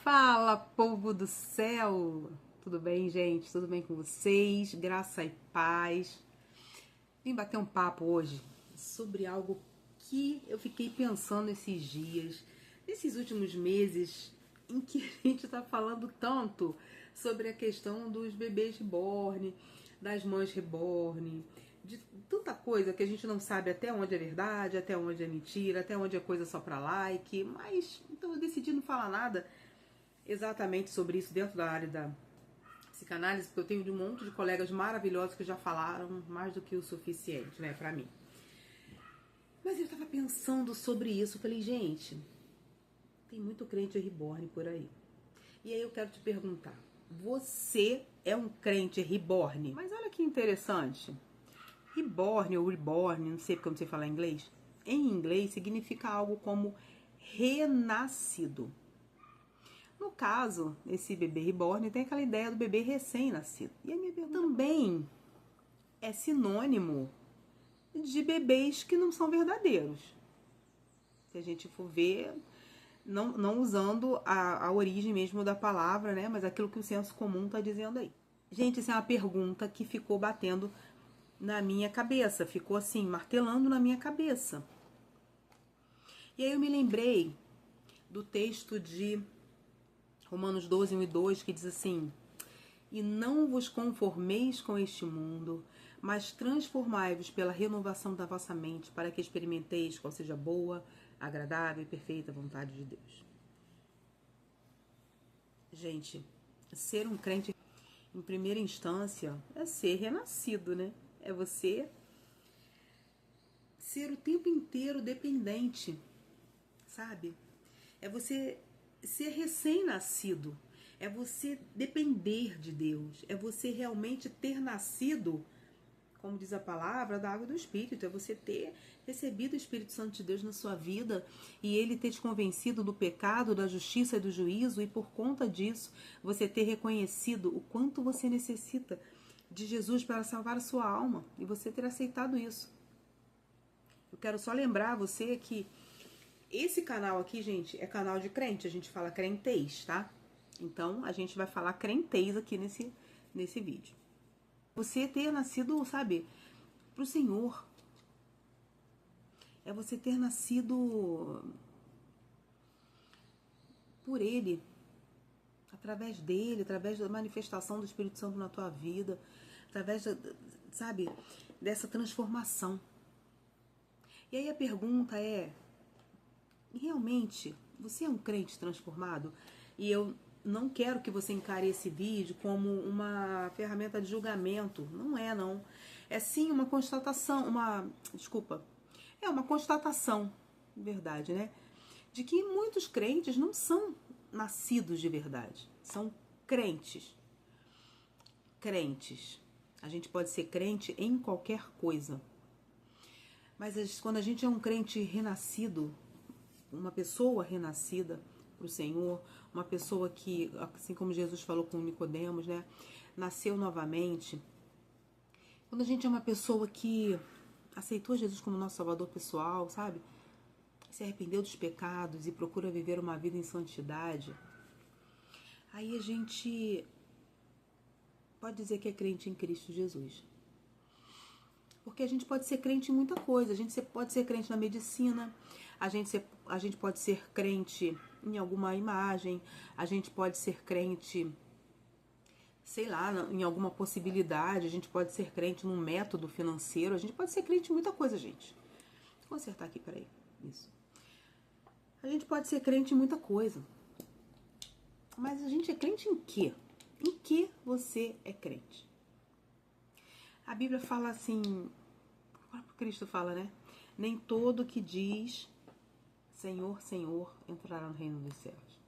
Fala, povo do céu! Tudo bem, gente? Tudo bem com vocês? Graça e paz. Vim bater um papo hoje sobre algo que eu fiquei pensando esses dias, nesses últimos meses, em que a gente tá falando tanto sobre a questão dos bebês reborn, das mães reborn, de tanta coisa que a gente não sabe até onde é verdade, até onde é mentira, até onde é coisa só pra like, mas então eu decidi não falar nada exatamente sobre isso dentro da área da psicanálise, porque eu tenho um monte de colegas maravilhosos que já falaram mais do que o suficiente, né, pra mim. Mas eu tava pensando sobre isso, falei, gente, tem muito crente reborn por aí. E aí eu quero te perguntar, você é um crente reborn? Mas olha que interessante, reborn ou reborn, não sei porque eu não sei falar inglês, em inglês significa algo como renascido. No caso, esse bebê reborn tem aquela ideia do bebê recém-nascido. E a minha pergunta também é sinônimo de bebês que não são verdadeiros. Se a gente for ver, não usando a origem mesmo da palavra, né? Mas aquilo que o senso comum está dizendo aí. Gente, essa é uma pergunta que ficou batendo na minha cabeça. Ficou assim, martelando na minha cabeça. E aí eu me lembrei do texto de Romanos 12, 1 e 2, que diz assim: e não vos conformeis com este mundo, mas transformai-vos pela renovação da vossa mente, para que experimenteis qual seja a boa, agradável e perfeita vontade de Deus. Gente, ser um crente, em primeira instância, é ser renascido, né? É você ser o tempo inteiro dependente, sabe? É você ser recém-nascido. É você depender de Deus. É você realmente ter nascido, como diz a palavra, da água do Espírito. É você ter recebido o Espírito Santo de Deus na sua vida e ele ter te convencido do pecado, da justiça e do juízo, e por conta disso você ter reconhecido o quanto você necessita de Jesus para salvar a sua alma e você ter aceitado isso. Eu quero só lembrar você que esse canal aqui, gente, é canal de crente, a gente fala crentez, tá? Então, a gente vai falar crentez aqui nesse vídeo. Você ter nascido, sabe, pro Senhor. É você ter nascido por Ele, através dele, através da manifestação do Espírito Santo na tua vida, através, sabe, dessa transformação. E aí a pergunta é, realmente, você é um crente transformado? E eu não quero que você encare esse vídeo como uma ferramenta de julgamento. Não é, não. É sim uma constatação, é uma constatação, verdade, né? De que muitos crentes não são nascidos de verdade. São crentes. Crentes. A gente pode ser crente em qualquer coisa. Mas quando a gente é um crente renascido, uma pessoa renascida para o Senhor, uma pessoa que, assim como Jesus falou com Nicodemos, né, nasceu novamente. Quando a gente é uma pessoa que aceitou Jesus como nosso salvador pessoal, sabe? Se arrependeu dos pecados e procura viver uma vida em santidade, aí a gente pode dizer que é crente em Cristo Jesus. Porque a gente pode ser crente em muita coisa. A gente pode ser crente na medicina, a gente pode ser crente em alguma imagem, a gente pode ser crente, sei lá, em alguma possibilidade, a gente pode ser crente num método financeiro, a gente pode ser crente em muita coisa, gente. Vou acertar aqui, peraí. Isso. A gente pode ser crente em muita coisa. Mas a gente é crente em quê? Em que você é crente? A Bíblia fala assim, o próprio Cristo fala, né? Nem todo que diz Senhor, Senhor, entrará no reino dos céus.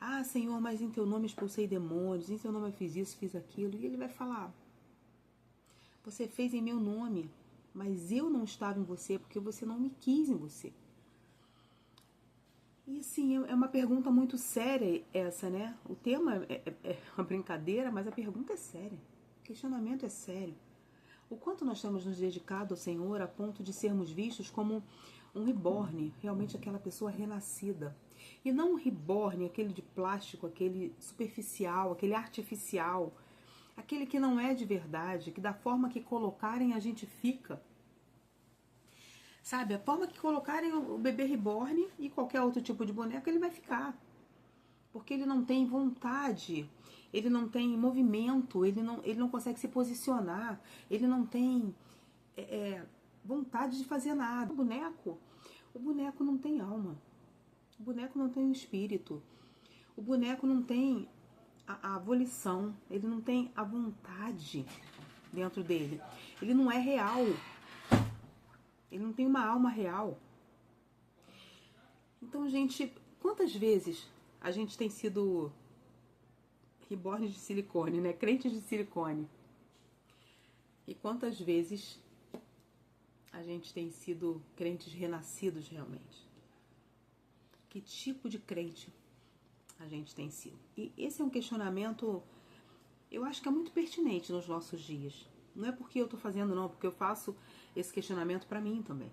Ah, Senhor, mas em teu nome expulsei demônios, em teu nome eu fiz isso, fiz aquilo. E ele vai falar, você fez em meu nome, mas eu não estava em você porque você não me quis em você. E assim, é uma pergunta muito séria essa, né? O tema é uma brincadeira, mas a pergunta é séria. O questionamento é sério. O quanto nós temos nos dedicado ao Senhor a ponto de sermos vistos como Um reborn, realmente aquela pessoa renascida. E não um reborn, aquele de plástico, aquele superficial, aquele artificial, aquele que não é de verdade, que da forma que colocarem a gente fica. Sabe, a forma que colocarem o bebê reborn e qualquer outro tipo de boneco, ele vai ficar. Porque ele não tem vontade, ele não tem movimento, ele não consegue se posicionar, ele não tem vontade de fazer nada. O boneco não tem alma, o boneco não tem um espírito, o boneco não tem a volição, ele não tem a vontade dentro dele, ele não é real, ele não tem uma alma real. Então, gente, quantas vezes a gente tem sido reborn de silicone, né? Crentes de silicone. E quantas vezes a gente tem sido crentes renascidos realmente? Que tipo de crente a gente tem sido? E esse é um questionamento, eu acho que é muito pertinente nos nossos dias. Não é porque eu tô fazendo, não, porque eu faço esse questionamento para mim também.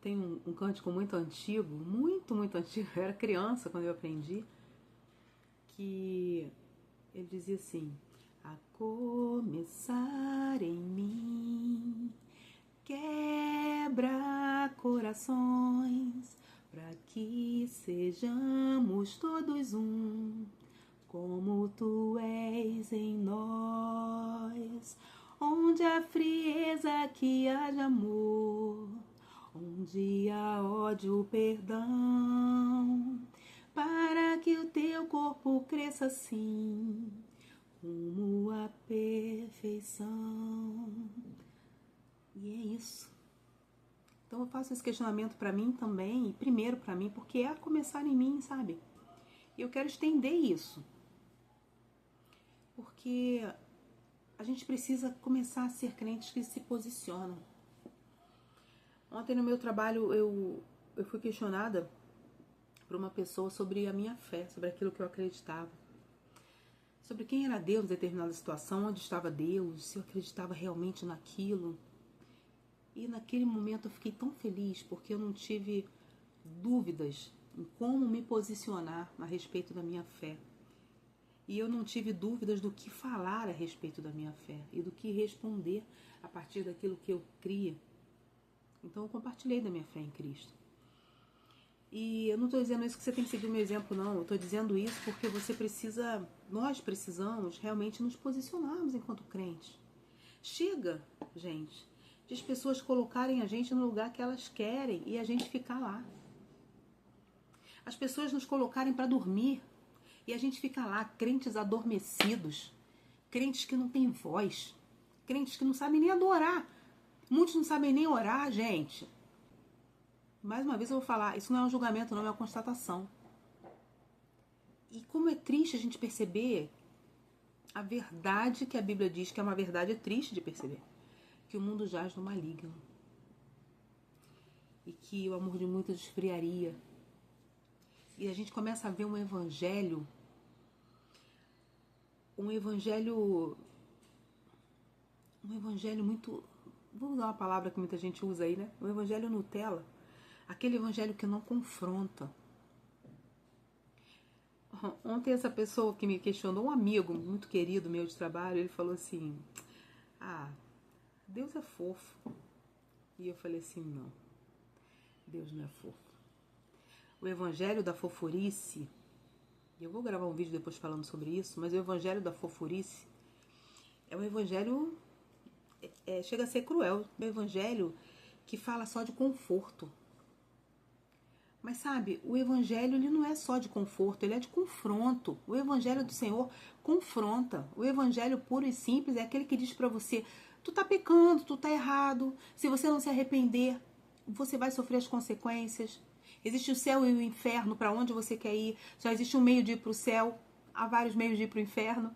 Tem um cântico muito antigo, muito antigo, eu era criança quando eu aprendi, que ele dizia assim: a começar em mim, quebra corações, para que sejamos todos um, como tu és em nós, onde há frieza que haja amor, onde há ódio, perdão, para que o teu corpo cresça assim, rumo à perfeição. E é isso. Então eu faço esse questionamento para mim também, e primeiro para mim, porque é a começar em mim, sabe? E eu quero estender isso. Porque a gente precisa começar a ser crentes que se posicionam. Ontem no meu trabalho eu fui questionada por uma pessoa sobre a minha fé, sobre aquilo que eu acreditava. Sobre quem era Deus em determinada situação, onde estava Deus, se eu acreditava realmente naquilo. E naquele momento eu fiquei tão feliz porque eu não tive dúvidas em como me posicionar a respeito da minha fé. E eu não tive dúvidas do que falar a respeito da minha fé e do que responder a partir daquilo que eu cria. Então eu compartilhei da minha fé em Cristo. E eu não estou dizendo isso que você tem que seguir o meu exemplo, não. Eu estou dizendo isso porque nós precisamos realmente nos posicionarmos enquanto crentes. Chega, gente, de as pessoas colocarem a gente no lugar que elas querem e a gente ficar lá. As pessoas nos colocarem para dormir e a gente fica lá, crentes adormecidos, crentes que não têm voz, crentes que não sabem nem adorar. Muitos não sabem nem orar, gente. Mais uma vez eu vou falar, isso não é um julgamento, não, é uma constatação. E como é triste a gente perceber a verdade que a Bíblia diz, que é uma verdade triste de perceber, que o mundo jaz no maligno. E que o amor de muitos esfriaria. E a gente começa a ver um evangelho muito, vou usar uma palavra que muita gente usa aí, né? Um evangelho Nutella. Aquele evangelho que não confronta. Ontem essa pessoa que me questionou, um amigo muito querido meu de trabalho, ele falou assim: Deus é fofo. E eu falei assim: não, Deus não é fofo. O evangelho da fofurice, eu vou gravar um vídeo depois falando sobre isso, mas o evangelho da fofurice é um evangelho, chega a ser cruel, é um evangelho que fala só de conforto. Mas sabe, o evangelho ele não é só de conforto, ele é de confronto. O evangelho do Senhor confronta. O evangelho puro e simples é aquele que diz pra você: tu tá pecando, tu tá errado. Se você não se arrepender, você vai sofrer as consequências. Existe o céu e o inferno, para onde você quer ir. Só existe um meio de ir pro céu, há vários meios de ir pro inferno.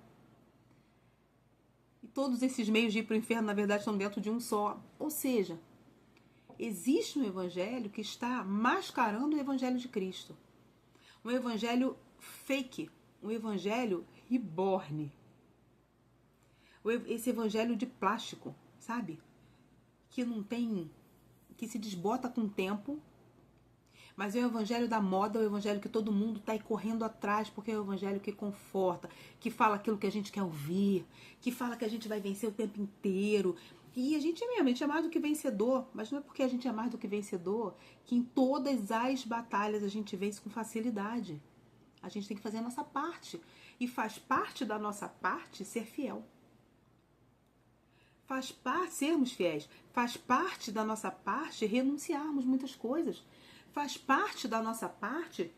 E todos esses meios de ir pro inferno, na verdade, estão dentro de um só. Ou seja, existe um evangelho que está mascarando o evangelho de Cristo. Um evangelho fake, um evangelho reborn. Esse evangelho de plástico, sabe? que não tem, que se desbota com o tempo, mas é o evangelho da moda, é o evangelho que todo mundo está aí correndo atrás, porque é o evangelho que conforta, que fala aquilo que a gente quer ouvir, que fala que a gente vai vencer o tempo inteiro. E a gente é mais do que vencedor, mas não é porque a gente é mais do que vencedor que em todas as batalhas a gente vence com facilidade. A gente tem que fazer a nossa parte. E faz parte da nossa parte ser fiel. Faz parte sermos fiéis. Faz parte da nossa parte renunciarmos muitas coisas. Faz parte da nossa parte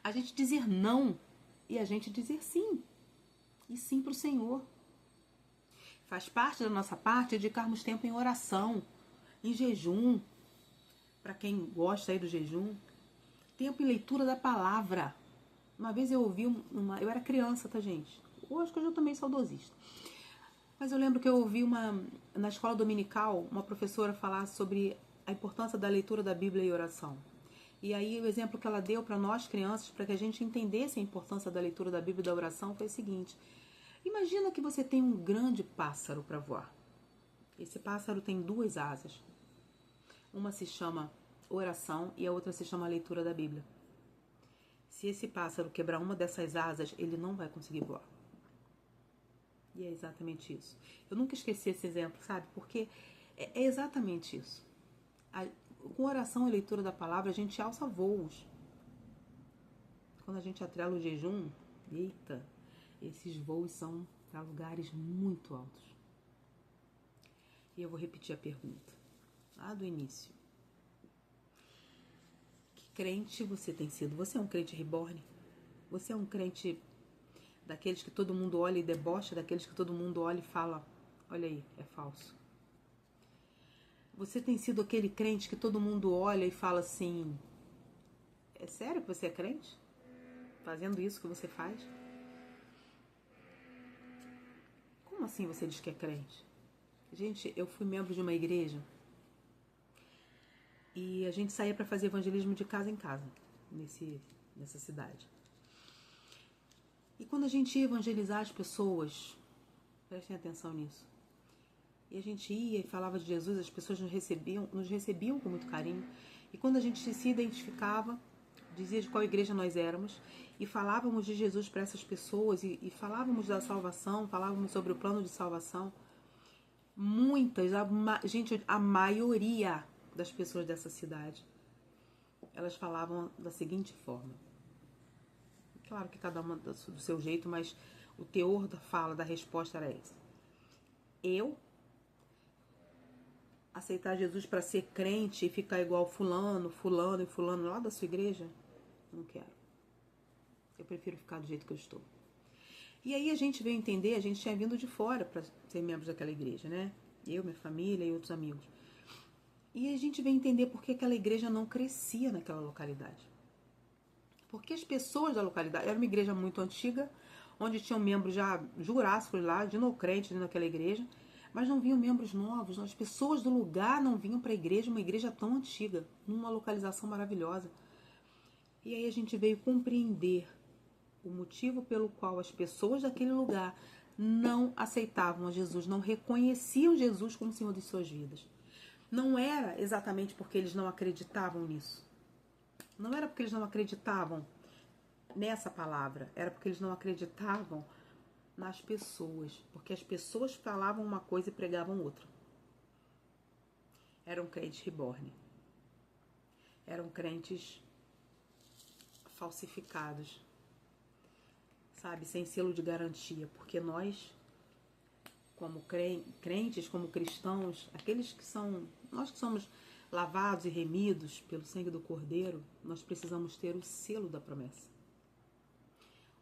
a gente dizer não e a gente dizer sim. E sim para o Senhor. Faz parte da nossa parte dedicarmos tempo em oração, em jejum. Para quem gosta aí do jejum. Tempo em leitura da palavra. Uma vez eu ouvi eu era criança, tá, gente? Eu acho que eu já tô meio saudosista. Mas eu lembro que eu ouvi na escola dominical, uma professora falar sobre a importância da leitura da Bíblia e oração. E aí o exemplo que ela deu para nós crianças, para que a gente entendesse a importância da leitura da Bíblia e da oração, foi o seguinte: imagina que você tem um grande pássaro para voar. Esse pássaro tem duas asas. Uma se chama oração e a outra se chama leitura da Bíblia. Se esse pássaro quebrar uma dessas asas, ele não vai conseguir voar. E é exatamente isso. Eu nunca esqueci esse exemplo, sabe? Porque é exatamente isso. Com oração e leitura da palavra, a gente alça voos. Quando a gente atrela o jejum, eita, esses voos são para lugares muito altos. E eu vou repetir a pergunta, lá do início. Que crente você tem sido? Você é um crente reborn? Você é um crente daqueles que todo mundo olha e debocha, daqueles que todo mundo olha e fala, olha aí, é falso? Você tem sido aquele crente que todo mundo olha e fala assim, é sério que você é crente? Fazendo isso que você faz? Como assim você diz que é crente? Gente, eu fui membro de uma igreja e a gente saía para fazer evangelismo de casa em casa, nessa cidade. E quando a gente ia evangelizar as pessoas, prestem atenção nisso, e a gente ia e falava de Jesus, as pessoas nos recebiam com muito carinho. E quando a gente se identificava, dizia de qual igreja nós éramos, e falávamos de Jesus para essas pessoas, e falávamos da salvação, falávamos sobre o plano de salvação, a maioria das pessoas dessa cidade, elas falavam da seguinte forma. Claro que cada uma do seu jeito, mas o teor da fala, da resposta era esse. Eu aceitar Jesus para ser crente e ficar igual fulano lá da sua igreja, não quero. Eu prefiro ficar do jeito que eu estou. E aí a gente veio entender, a gente tinha vindo de fora para ser membros daquela igreja, né? Eu, minha família e outros amigos. E a gente veio entender por que aquela igreja não crescia naquela localidade. Porque as pessoas da localidade, era uma igreja muito antiga, onde tinham membros já jurássicos lá, dinocrentes naquela igreja, mas não vinham membros novos. As pessoas do lugar não vinham para a igreja, uma igreja tão antiga, numa localização maravilhosa. E aí a gente veio compreender o motivo pelo qual as pessoas daquele lugar não aceitavam a Jesus, não reconheciam Jesus como Senhor de suas vidas. Não era exatamente porque eles não acreditavam nisso. Não era porque eles não acreditavam nessa palavra, era porque eles não acreditavam nas pessoas, porque as pessoas falavam uma coisa e pregavam outra. Eram crentes reborn. Eram crentes falsificados, sabe, sem selo de garantia, porque nós, como crentes, como cristãos, nós que somos lavados e remidos pelo sangue do Cordeiro, nós precisamos ter o selo da promessa.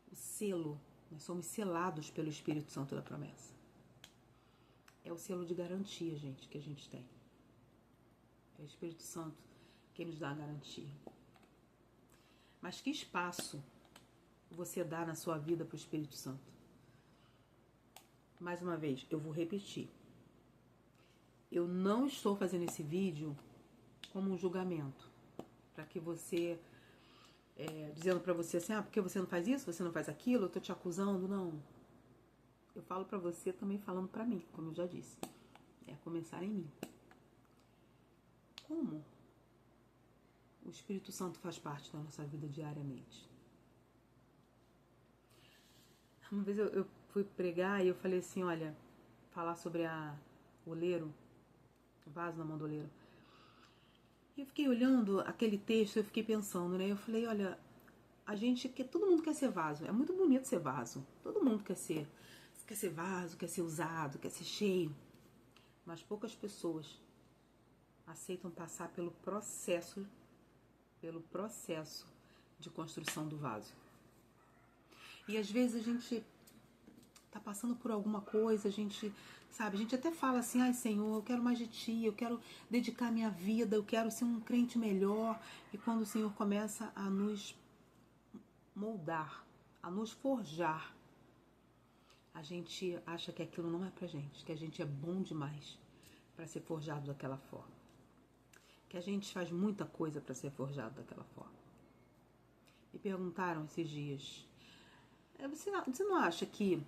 O selo, nós somos selados pelo Espírito Santo da promessa. É o selo de garantia, gente, que a gente tem. É o Espírito Santo quem nos dá a garantia. Mas que espaço você dá na sua vida para o Espírito Santo? Mais uma vez, eu vou repetir. Eu não estou fazendo esse vídeo como um julgamento, para que você, dizendo para você assim, porque você não faz isso, você não faz aquilo, eu tô te acusando, não. Eu falo para você também falando para mim, como eu já disse. É começar em mim. como o Espírito Santo faz parte da nossa vida diariamente. Uma vez eu fui pregar e eu falei assim, olha, falar sobre o oleiro, o vaso na mão do oleiro. E eu fiquei olhando aquele texto, eu fiquei pensando, né? Eu falei, olha, todo mundo quer ser vaso. É muito bonito ser vaso. Todo mundo quer ser vaso, quer ser usado, quer ser cheio. Mas poucas pessoas aceitam passar pelo processo de construção do vaso. E às vezes a gente tá passando por alguma coisa, a gente até fala assim, ai Senhor, eu quero mais de Ti, eu quero dedicar minha vida, eu quero ser um crente melhor. E quando o Senhor começa a nos moldar, a nos forjar, a gente acha que aquilo não é pra gente, que a gente é bom demais para ser forjado daquela forma. Que a gente faz muita coisa para ser forjado daquela forma. Me perguntaram esses dias, você não acha que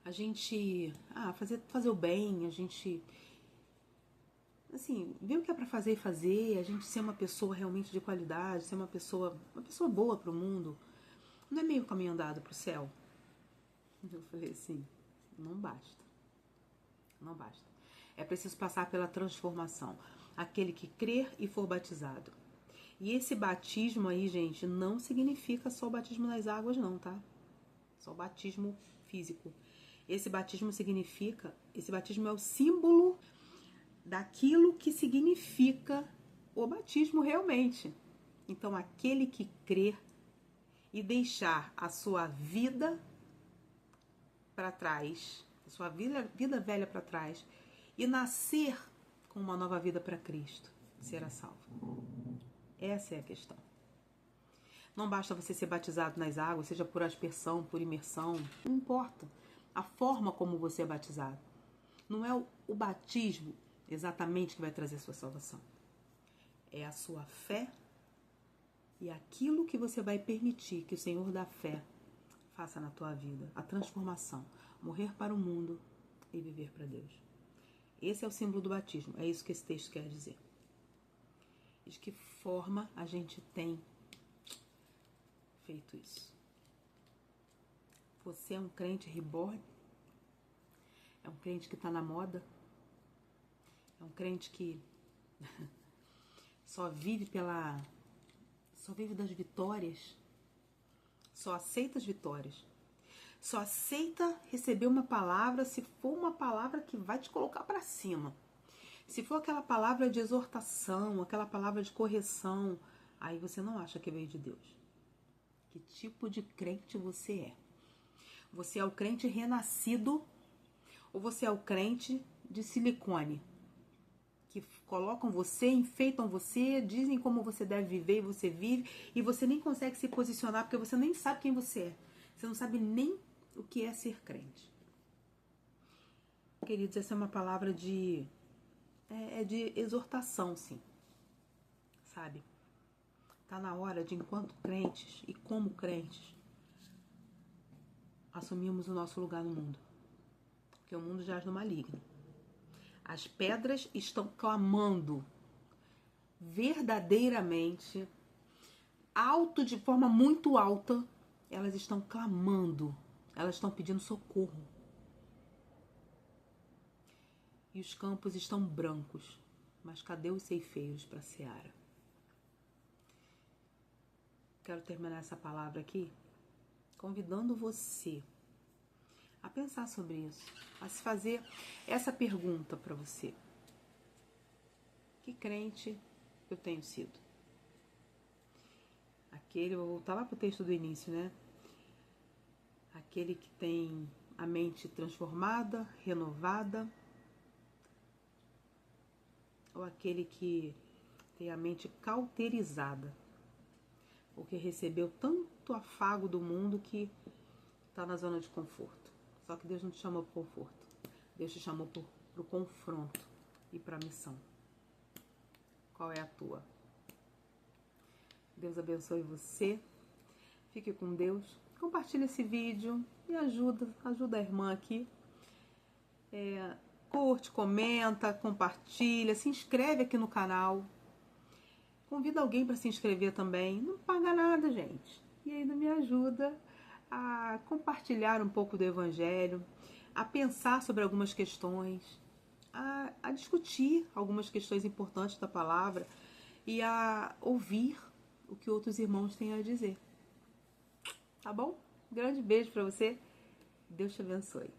a gente fazer o bem, a gente assim, ver o que é para fazer e fazer, a gente ser uma pessoa realmente de qualidade, ser uma pessoa boa pro mundo, não é meio caminho andado pro céu? Eu falei assim, não basta. Não basta. É preciso passar pela transformação. Aquele que crer e for batizado. E esse batismo aí, gente, não significa só o batismo nas águas, não, tá? Só o batismo físico. Esse batismo é o símbolo daquilo que significa o batismo realmente. Então, aquele que crer e deixar a sua vida para trás, a sua vida velha para trás, e nascer com uma nova vida para Cristo, será salvo. Essa é a questão. Não basta você ser batizado nas águas, seja por aspersão, por imersão, não importa a forma como você é batizado. Não é o batismo exatamente que vai trazer a sua salvação. É a sua fé e aquilo que você vai permitir que o Senhor da fé faça na tua vida. A transformação. Morrer para o mundo e viver para Deus. Esse é o símbolo do batismo. É isso que esse texto quer dizer. E de que forma a gente tem feito isso? Você é um crente reborn? É um crente que está na moda? É um crente que só vive das vitórias? Só aceita as vitórias? Só aceita receber uma palavra se for uma palavra que vai te colocar para cima. Se for aquela palavra de exortação, aquela palavra de correção, aí você não acha que veio de Deus. Que tipo de crente você é? Você é o crente renascido ou você é o crente de silicone? Que colocam você, enfeitam você, dizem como você deve viver e você vive, e você nem consegue se posicionar porque você nem sabe quem você é. Você não sabe nem o que é ser crente. Queridos, essa é uma palavra de exortação, sim. Sabe? Tá na hora de, enquanto crentes e como crentes, assumirmos o nosso lugar no mundo. Porque o mundo jaz no maligno. As pedras estão clamando verdadeiramente, de forma muito alta, elas estão clamando, elas estão pedindo socorro. E os campos estão brancos, mas cadê os ceifeiros para a seara? Quero terminar essa palavra aqui convidando você a pensar sobre isso, a se fazer essa pergunta para você. Que crente eu tenho sido? Vou voltar lá para o texto do início, né? Aquele que tem a mente transformada, renovada, ou aquele que tem a mente cauterizada, porque recebeu tanto afago do mundo que está na zona de conforto. Só que Deus não te chamou para o conforto. Deus te chamou para o confronto e para a missão. Qual é a tua? Deus abençoe você. Fique com Deus. Compartilhe esse vídeo e ajuda a irmã aqui. Curte, comenta, compartilha, se inscreve aqui no canal. Convida alguém para se inscrever também. Não paga nada, gente. E ainda me ajuda a compartilhar um pouco do Evangelho, a pensar sobre algumas questões, a discutir algumas questões importantes da palavra e a ouvir o que outros irmãos têm a dizer. Tá bom? Grande beijo para você. Deus te abençoe.